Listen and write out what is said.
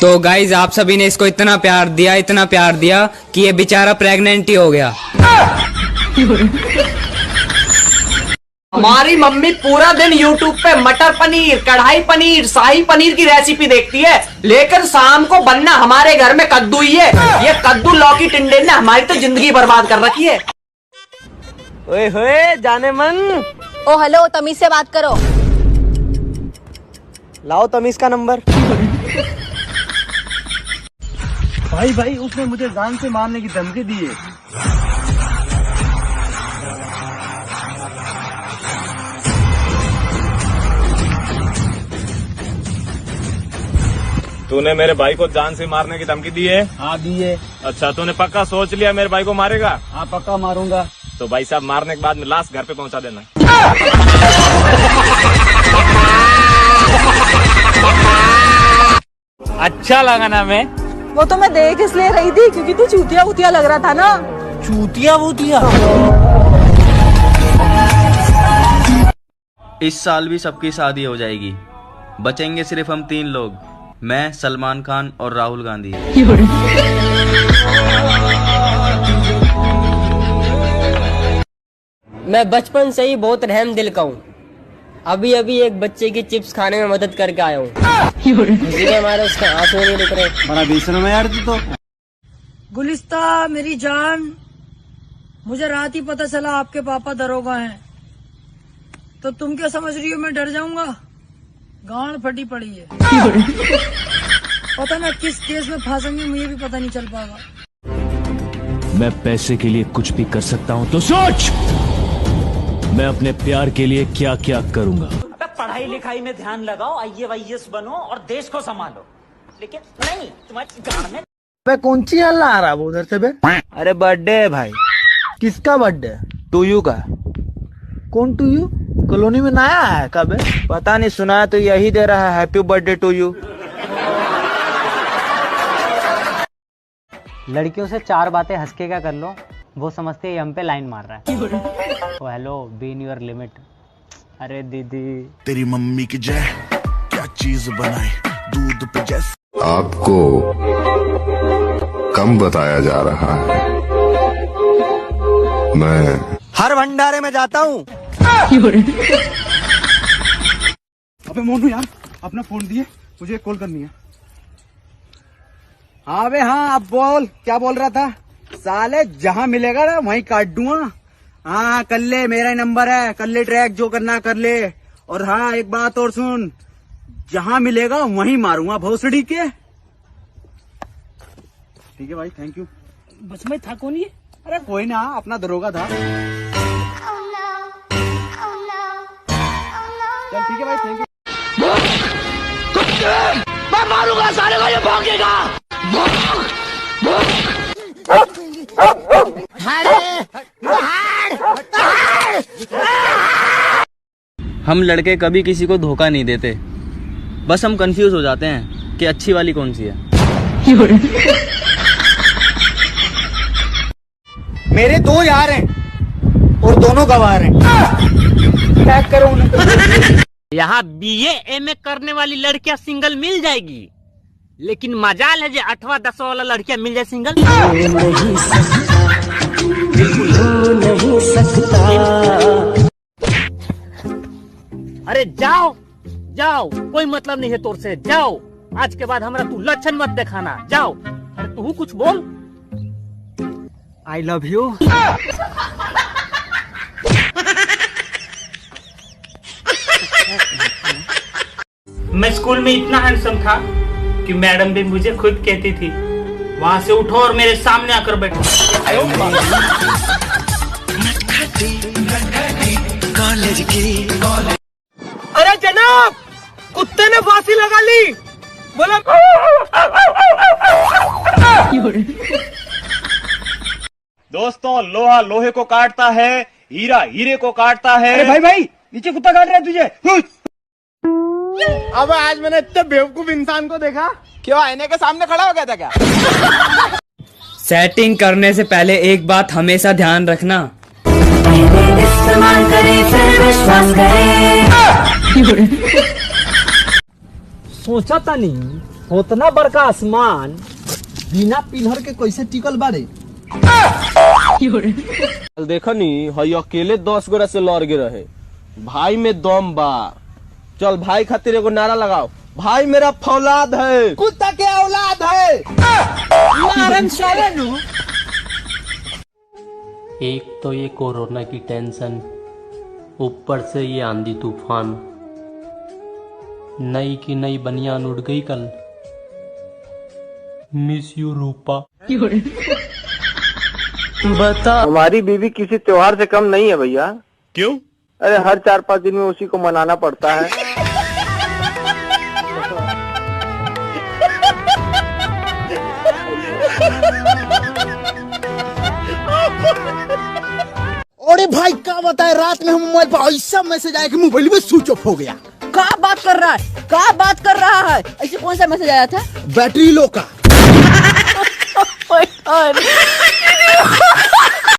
तो गाइज आप सभी ने इसको इतना प्यार दिया कि ये बेचारा प्रेग्नेंट ही हो गया। हमारी मम्मी पूरा दिन YouTube पे मटर पनीर, कढ़ाई पनीर, शाही पनीर की रेसिपी देखती है, लेकिन शाम को बनना हमारे घर में कद्दू ही है। ये कद्दू लौकी टिंडे ने हमारी तो जिंदगी बर्बाद कर रखी है। ओए होए जाने मन। ओ हेलो, तमीज से बात करो। लाओ तमीज का नंबर। भाई उसने मुझे जान से मारने की धमकी दी है। तूने मेरे भाई को जान से मारने की धमकी दी है? हाँ दी है। अच्छा, तूने पक्का सोच लिया मेरे भाई को मारेगा? हाँ पक्का मारूंगा। तो भाई साहब, मारने के बाद में लाश घर पे पहुंचा देना। अच्छा लगा ना? मैं वो तो मैं देख इसलिए रही थी क्योंकि तू चूतिया वूतिया लग रहा था ना। चूतिया वूतिया। इस साल भी सबकी शादी हो जाएगी, बचेंगे सिर्फ हम 3 लोग, मैं, सलमान खान और राहुल गांधी। मैं बचपन से ही बहुत रहम दिल का हूँ। अभी एक बच्चे की चिप्स खाने में मदद करके आया हूँ। हमारे उसके आंसू नहीं रुक रहे। बड़ा बेशरम है यार तू तो। गुलिस्ता मेरी जान, मुझे रात ही पता चला आपके पापा दरोगा हैं, तो तुम क्या समझ रही हो मैं डर जाऊंगा? गांड फटी पड़ी है। पता ना किस केस में फंसेंगे, मुझे भी पता नहीं चल पाएगा। मैं पैसे के लिए कुछ भी कर सकता हूँ, तो सोच मैं अपने प्यार के लिए क्या क्या करूंगा। पढ़ाई लिखाई में ध्यान लगाओ, IAS बनो और देश को संभालो, लेकिन नहीं तुम्हारी गांड में। बे कौन सी हल्ला आ रहा है उधर से बे? अरे बर्थडे है भाई। किसका बर्थडे? टूयू का। कौन टूयू? कॉलोनी में नया है कब? पता नहीं, सुना है तो यही दे रहा है हैप्पी बर्थडे टू यू। लड़कियों से 4 बातें हंस के क्या कर लो, वो समझते हैं हम पे लाइन मार रहा है। Oh hello, be in your limit. अरे दीदी तेरी मम्मी की जय, क्या चीज बनाई दूध पे जैसे। आपको कम बताया जा रहा है, मैं हर भंडारे में जाता हूँ। अबे मोनू यार, अपना फोन दिए, मुझे एक कॉल करनी है। हाँ बे हाँ, अब बोल, क्या बोल रहा था? साले जहाँ मिलेगा ना वहीं काट दूंगा। हाँ कर ले, मेरा ही नंबर है, कर ले ट्रैक, जो करना कर ले। और हाँ एक बात और सुन, जहाँ मिलेगा वहीं मारूंगा भोसड़ी के। ठीक है भाई, थैंक यू। बस में था कौन ये? अरे कोई ना, अपना दरोगा था। चल ठीक है भाई, थैंक यू। मैं मारूंगा साले को, ये भौंकेगा। हम लड़के कभी किसी को धोखा नहीं देते, बस हम कंफ्यूज हो जाते हैं कि अच्छी वाली कौन सी है। मेरे 2 यार हैं और दोनों गवार हैं। क्या करूं? यहाँ BA MA करने वाली लड़कियां सिंगल मिल जाएगी, लेकिन मजाल है जो 8वां 10वां वाला लड़कियां मिल जाए सिंगल। नहीं सकता। अरे जाओ जाओ, कोई मतलब नहीं है तोर से, जाओ। आज के बाद हमारा तू लक्षण मत दिखाना, जाओ। अरे तू कुछ बोल। I love you. मैं स्कूल में इतना हैंडसम था कि मैडम भी मुझे खुद कहती थी, वहां से उठो और मेरे सामने आकर बैठो। अरे जनाब, कुत्ते ने फांसी लगा ली। बोला दोस्तों, लोहा लोहे को काटता है, हीरा हीरे को काटता है। अरे भाई नीचे कुत्ता काट रहा है तुझे। अब आज मैंने इतने बेवकूफ इंसान को देखा। क्यों, आईने के सामने खड़ा हो गया था क्या? सेटिंग करने से पहले एक बात हमेशा ध्यान रखना, इस्तेमाल करें फिर विश्वास करें। सोचा था नहीं उतना बड़का आसमान बिना पिलर के कैसे टिकल बारे? देखनी हई अकेले 10 गोरा से लड़ गए रहे। भाई में दम बा। चल भाई खातिर एगो नारा लगाओ, भाई मेरा फौलाद है, कुत्ता के औलाद है। एक तो ये कोरोना की टेंशन, ऊपर से ये आंधी तूफान। नई की नई बनियान उड़ गई कल। मिस यू रूपा। बता, हमारी बीवी किसी त्योहार से कम नहीं है भैया। क्यों? अरे हर 4-5 दिन में उसी को मनाना पड़ता है। अरे भाई क्या बताए, रात में हम मोबाइल पर ऐसा मैसेज आया कि मोबाइल में स्विच ऑफ हो गया। क्या बात कर रहा है, क्या बात कर रहा है? ऐसे कौन सा मैसेज आया था? बैटरी लो का।